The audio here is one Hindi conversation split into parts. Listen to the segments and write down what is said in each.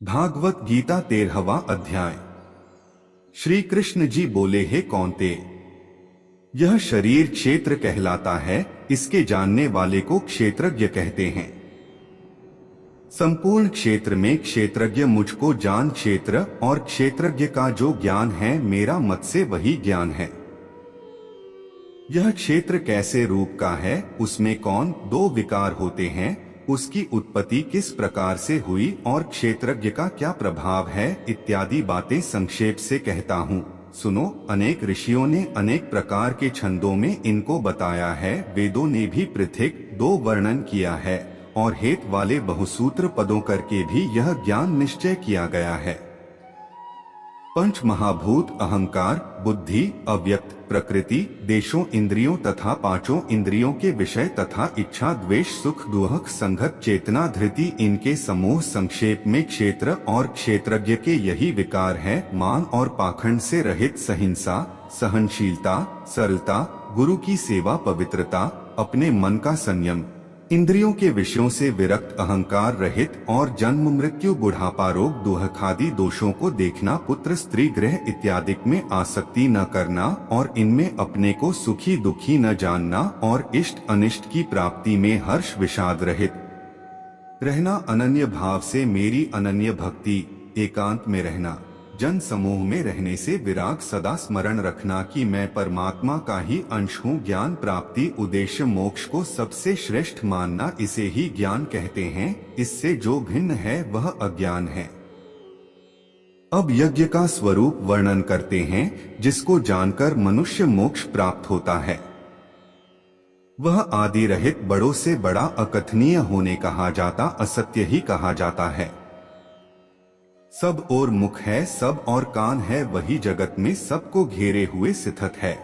भागवत गीता 13वां अध्याय। श्री कृष्ण जी बोले, हे कौन्ते, यह शरीर क्षेत्र कहलाता है, इसके जानने वाले को क्षेत्रज्ञ कहते हैं। संपूर्ण क्षेत्र में क्षेत्रज्ञ मुझको जान, क्षेत्र और क्षेत्रज्ञ का जो ज्ञान है मेरा मत से वही ज्ञान है। यह क्षेत्र कैसे रूप का है, उसमें कौन दो विकार होते हैं, उसकी उत्पत्ति किस प्रकार से हुई और क्षेत्रज्ञ का क्या प्रभाव है, इत्यादि बातें संक्षेप से कहता हूँ, सुनो। अनेक ऋषियों ने अनेक प्रकार के छंदों में इनको बताया है। वेदों ने भी पृथक दो वर्णन किया है और हेत वाले बहुसूत्र पदों करके भी यह ज्ञान निश्चय किया गया है। पंच महाभूत अहंकार, बुद्धि, अव्यक्त, प्रकृति, देशों, इंद्रियों तथा पांचों इंद्रियों के विषय तथा इच्छा, द्वेष, सुख, दुख, संगत, चेतना, धृति, इनके समूह संक्षेप में क्षेत्र और क्षेत्रज्ञ के यही विकार हैं। मान और पाखंड से रहित सहिंसा, सहनशीलता, सरलता, गुरु की सेवा, पवित्रता, अपने मन का संयम, इंद्रियों के विषयों से विरक्त, अहंकार रहित और जन्म, मृत्यु, बुढ़ापा, रोग, दुख आदि दोषों को देखना, पुत्र, स्त्री, गृह इत्यादि में आसक्ति न करना और इनमें अपने को सुखी दुखी न जानना और इष्ट अनिष्ट की प्राप्ति में हर्ष विषाद रहित रहना, अनन्य भाव से मेरी अनन्य भक्ति, एकांत में रहना, जन समूह में रहने से विराग, सदा स्मरण रखना कि मैं परमात्मा का ही अंश हूँ, ज्ञान प्राप्ति, उद्देश्य मोक्ष को सबसे श्रेष्ठ मानना, इसे ही ज्ञान कहते हैं। इससे जो भिन्न है वह अज्ञान है। अब यज्ञ का स्वरूप वर्णन करते हैं, जिसको जानकर मनुष्य मोक्ष प्राप्त होता है। वह आदि रहित, बड़ों से बड़ा, अकथनीय होने कहा जाता, असत्य ही कहा जाता है। सब और मुख है, सब और कान है, वही जगत में सबको घेरे हुए स्थित है।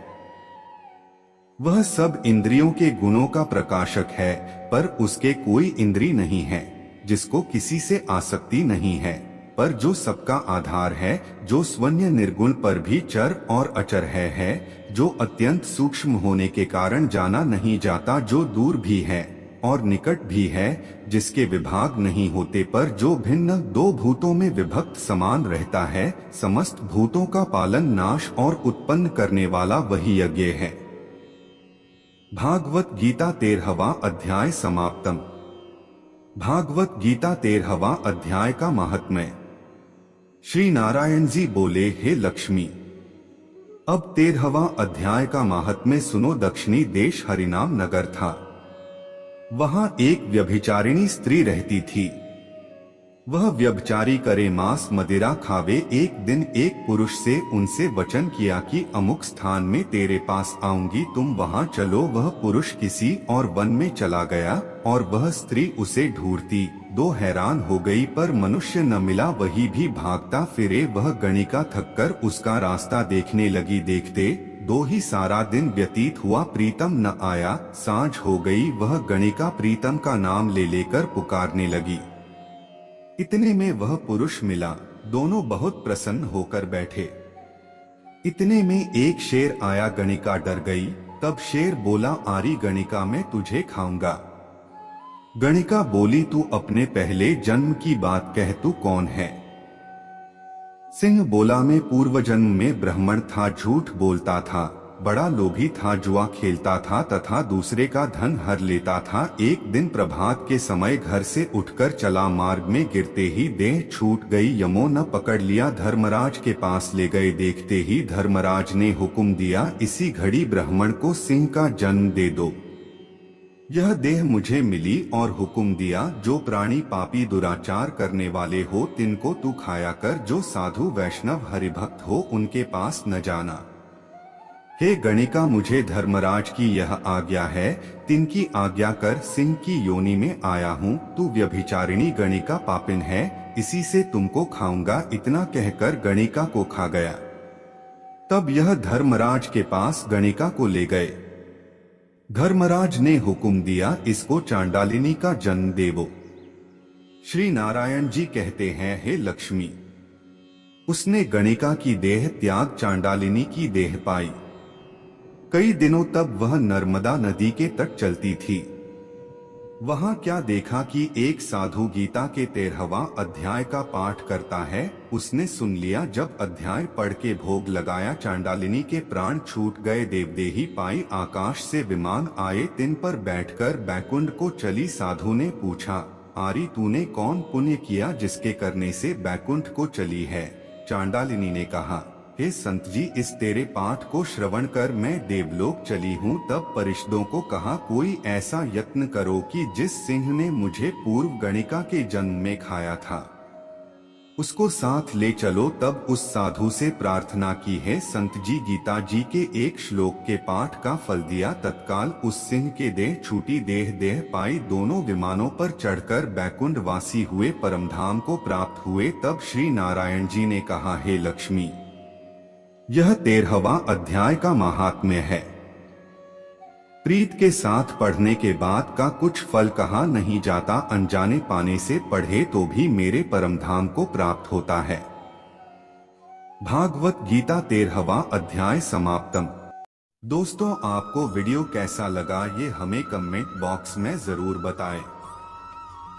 वह सब इंद्रियों के गुणों का प्रकाशक है, पर उसके कोई इंद्री नहीं है, जिसको किसी से आसक्ति नहीं है, पर जो सबका आधार है, जो स्वन्य निर्गुण पर भी चर और अचर है, जो अत्यंत सूक्ष्म होने के कारण जाना नहीं जाता, जो दूर भी है और निकट भी है, जिसके विभाग नहीं होते, पर जो भिन्न दो भूतों में विभक्त समान रहता है, समस्त भूतों का पालन, नाश और उत्पन्न करने वाला वही यज्ञ है। भागवत गीता 13वां अध्याय समाप्तम। भागवत गीता 13वां अध्याय का महात्म्य। श्री नारायण जी बोले, हे लक्ष्मी, अब 13वां अध्याय का महात्म्य सुनो। दक्षिणी देश हरिनाम नगर था। वहां एक व्यभिचारिणी स्त्री रहती थी। वह व्यभिचारी करे, मांस मदिरा खावे। एक दिन एक पुरुष से उनसे वचन किया कि अमुक स्थान में तेरे पास आऊंगी, तुम वहां चलो। वह पुरुष किसी और वन में चला गया और वह स्त्री उसे ढूंढती दो हैरान हो गई, पर मनुष्य न मिला। वही भी भागता फिरे। वह गणिका थककर उसका रास्ता देखने लगी। देखते दो ही सारा दिन व्यतीत हुआ, प्रीतम न आया। सांझ हो गई। वह गणिका प्रीतम का नाम ले लेकर पुकारने लगी। इतने में वह पुरुष मिला। दोनों बहुत प्रसन्न होकर बैठे। इतने में एक शेर आया। गणिका डर गई। तब शेर बोला, आरी गणिका, मैं तुझे खाऊंगा। गणिका बोली, तू अपने पहले जन्म की बात कह, तू कौन है? सिंह बोला, मैं पूर्व जन्म में ब्राह्मण था, झूठ बोलता था, बड़ा लोभी था, जुआ खेलता था तथा दूसरे का धन हर लेता था। एक दिन प्रभात के समय घर से उठकर चला, मार्ग में गिरते ही देह छूट गई। यमों ने पकड़ लिया, धर्मराज के पास ले गए। देखते ही धर्मराज ने हुक्म दिया, इसी घड़ी ब्राह्मण को सिंह का जन्म दे दो। यह देह मुझे मिली और हुक्म दिया, जो प्राणी पापी दुराचार करने वाले हो तिनको तू खाया कर, जो साधु वैष्णव हरिभक्त हो उनके पास न जाना। हे गणिका, मुझे धर्मराज की यह आज्ञा है, तिनकी आज्ञा कर। सिंह की योनि में आया हूँ। तू व्यभिचारिणी गणिका पापिन है, इसी से तुमको खाऊंगा। इतना कहकर गणिका को खा गया। तब यह धर्मराज के पास गणिका को ले गए। धर्मराज ने हुक्म दिया, इसको चांडालिनी का जन्म देवो। श्री नारायण जी कहते हैं, हे लक्ष्मी, उसने गणिका की देह त्याग चांडालिनी की देह पाई। कई दिनों तक वह नर्मदा नदी के तट चलती थी। वहां क्या देखा कि एक साधु गीता के 13वां अध्याय का पाठ करता है। उसने सुन लिया। जब अध्याय पढ़ के भोग लगाया, चांडालिनी के प्राण छूट गए। देवदेही पाई, आकाश से विमान आए, तिन पर बैठकर बैकुंठ को चली। साधु ने पूछा, आरी तूने कौन पुण्य किया जिसके करने से बैकुंठ को चली है? चांडालिनी ने कहा, हे संत जी, इस तेरे पाठ को श्रवण कर मैं देवलोक चली हूँ। तब परिषदों को कहा, कोई ऐसा यत्न करो कि जिस सिंह ने मुझे पूर्व गणिका के जन्म में खाया था उसको साथ ले चलो। तब उस साधु से प्रार्थना की, है संत जी, गीता जी के एक श्लोक के पाठ का फल दिया। तत्काल उस सिंह के देह छूटी, देह पाई। दोनों विमानों पर चढ़कर बैकुंठ वासी हुए, परमधाम को प्राप्त हुए। तब श्री नारायण जी ने कहा, हे लक्ष्मी, यह 13वां अध्याय का महात्म्य है। प्रीत के साथ पढ़ने के बाद का कुछ फल कहा नहीं जाता। अनजाने पाने से पढ़े तो भी मेरे परमधाम को प्राप्त होता है। भागवत गीता 13वां अध्याय समाप्तम। दोस्तों, आपको वीडियो कैसा लगा ये हमें कमेंट बॉक्स में जरूर बताएं।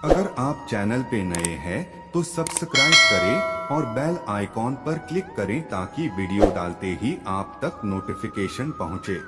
अगर आप चैनल पे नए हैं तो सब्सक्राइब करें और बेल आइकॉन पर क्लिक करें ताकि वीडियो डालते ही आप तक नोटिफिकेशन पहुंचे।